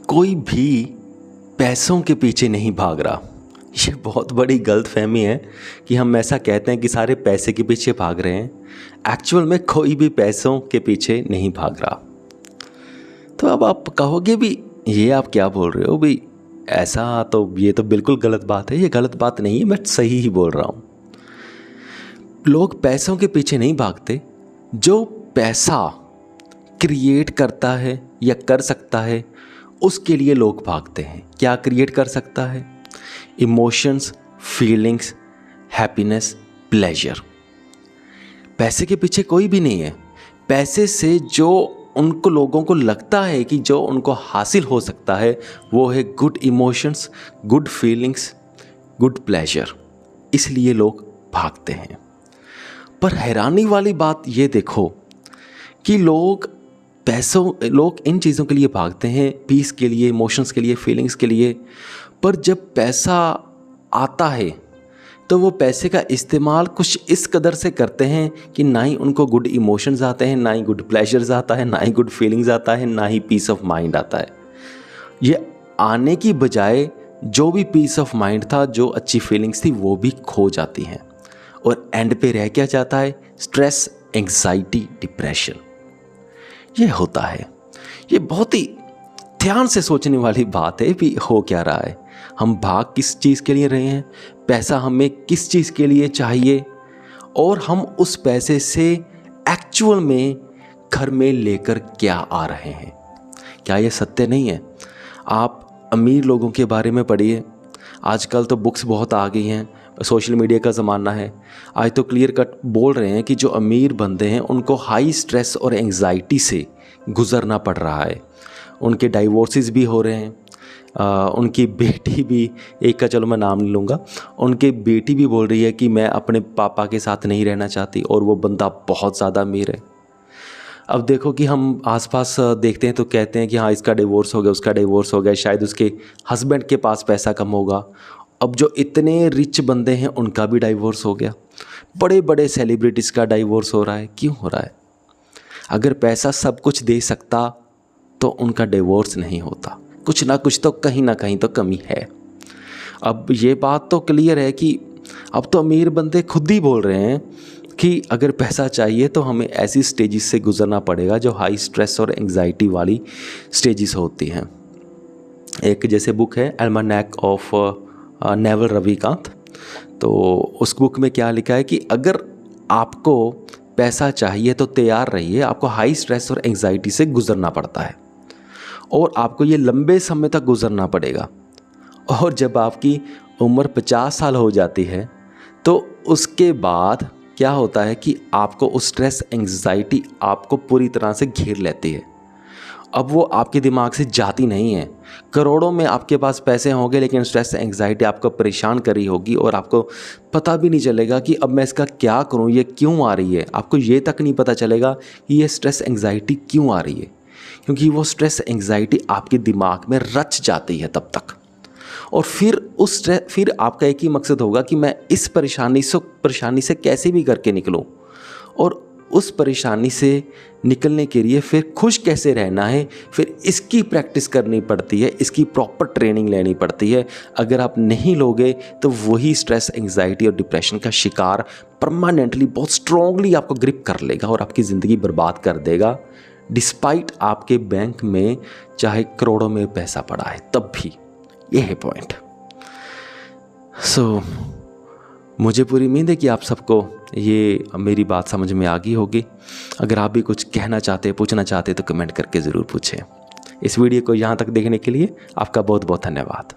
कोई भी पैसों के पीछे नहीं भाग रहा। ये बहुत बड़ी गलतफहमी है कि हम ऐसा कहते हैं कि सारे पैसे के पीछे भाग रहे हैं। एक्चुअल में कोई भी पैसों के पीछे नहीं भाग रहा। तो अब आप कहोगे भी ये आप क्या बोल रहे हो भाई, ऐसा तो ये तो बिल्कुल गलत बात है। ये गलत बात नहीं है, मैं सही ही बोल रहा हूँ। लोग पैसों के पीछे नहीं भागते, जो पैसा क्रिएट करता है या कर सकता है उसके लिए लोग भागते हैं। क्या क्रिएट कर सकता है? Emotions, feelings, happiness, pleasure. पैसे के पीछे कोई भी नहीं है। पैसे से जो उनको लोगों को लगता है कि जो उनको हासिल हो सकता है वो है good emotions, good feelings, good pleasure. इसलिए लोग भागते हैं। पर हैरानी वाली बात ये देखो कि लोग इन चीज़ों के लिए भागते हैं, पीस के लिए, इमोशंस के लिए, फीलिंग्स के लिए। पर जब पैसा आता है तो वो पैसे का इस्तेमाल कुछ इस कदर से करते हैं कि ना ही उनको गुड इमोशंस आते हैं, ना ही गुड प्लेजर्स आता है, ना ही गुड फीलिंग्स आता है, ना ही पीस ऑफ माइंड आता है। ये आने की बजाय जो भी पीस ऑफ माइंड था, जो अच्छी फीलिंग्स थी, वो भी खो जाती हैं। और एंड पे रह क्या जाता है? Stress, anxiety, depression. ये होता है। ये बहुत ही ध्यान से सोचने वाली बात है भी हो क्या रहा है। हम भाग किस चीज़ के लिए रहे हैं, पैसा हमें किस चीज़ के लिए चाहिए, और हम उस पैसे से एक्चुअल में घर में लेकर क्या आ रहे हैं। क्या ये सत्य नहीं है? आप अमीर लोगों के बारे में पढ़िए। आजकल तो बुक्स बहुत आ गई हैं, सोशल मीडिया का ज़माना है। आज तो क्लियर कट बोल रहे हैं कि जो अमीर बंदे हैं उनको हाई स्ट्रेस और एंग्जाइटी से गुज़रना पड़ रहा है। उनके डाइवोर्सेस भी हो रहे हैं। उनकी बेटी भी, एक का चलो मैं नाम नहीं लूँगा, उनकी बेटी भी बोल रही है कि मैं अपने पापा के साथ नहीं रहना चाहती, और वो बंदा बहुत ज़्यादा अमीर है। अब देखो कि हम आसपास देखते हैं तो कहते हैं कि हाँ इसका डिवोर्स हो गया, उसका डिवोर्स हो गया, शायद उसके हस्बैंड के पास पैसा कम होगा। अब जो इतने रिच बंदे हैं उनका भी डाइवोर्स हो गया। बड़े बड़े सेलिब्रिटीज़ का डाइवोर्स हो रहा है। क्यों हो रहा है? अगर पैसा सब कुछ दे सकता तो उनका डिवोर्स नहीं होता। कुछ ना कुछ तो कहीं ना कहीं तो कमी है। अब ये बात तो क्लियर है कि अब तो अमीर बंदे खुद ही बोल रहे हैं कि अगर पैसा चाहिए तो हमें ऐसी स्टेजेस से गुजरना पड़ेगा जो हाई स्ट्रेस और एंग्जाइटी वाली स्टेजेस होती हैं। एक जैसे बुक है एल्मानैक ऑफ नेवल रविकांत। तो उस बुक में क्या लिखा है कि अगर आपको पैसा चाहिए तो तैयार रहिए, आपको हाई स्ट्रेस और एंग्जाइटी से गुजरना पड़ता है, और आपको ये लंबे समय तक गुजरना पड़ेगा। और जब आपकी उम्र 50 साल हो जाती है तो उसके बाद क्या होता है कि आपको उस स्ट्रेस, एंग्जाइटी आपको पूरी तरह से घेर लेती है। अब वो आपके दिमाग से जाती नहीं है। करोड़ों में आपके पास पैसे होंगे, लेकिन स्ट्रेस, एंग्जाइटी आपको परेशान कर रही होगी, और आपको पता भी नहीं चलेगा कि अब मैं इसका क्या करूं, ये क्यों आ रही है। आपको ये तक नहीं पता चलेगा कि ये स्ट्रेस, एंग्जाइटी क्यों आ रही है, क्योंकि वो स्ट्रेस, एंग्जाइटी आपके दिमाग में रच जाती है तब तक। और फिर आपका एक ही मकसद होगा कि मैं इस परेशानी से कैसे भी करके निकलूं, और उस परेशानी से निकलने के लिए फिर खुश कैसे रहना है, फिर इसकी प्रैक्टिस करनी पड़ती है, इसकी प्रॉपर ट्रेनिंग लेनी पड़ती है। अगर आप नहीं लोगे तो वही स्ट्रेस, एंग्जाइटी और डिप्रेशन का शिकार परमानेंटली, बहुत स्ट्रांगली आपको ग्रिप कर लेगा और आपकी ज़िंदगी बर्बाद कर देगा। डिस्पाइट आपके बैंक में चाहे करोड़ों में पैसा पड़ा है तब भी। ये है पॉइंट। सो मुझे पूरी उम्मीद है कि आप सबको ये मेरी बात समझ में आ गई होगी। अगर आप भी कुछ कहना चाहते, पूछना चाहते तो कमेंट करके ज़रूर पूछें। इस वीडियो को यहाँ तक देखने के लिए आपका बहुत बहुत धन्यवाद।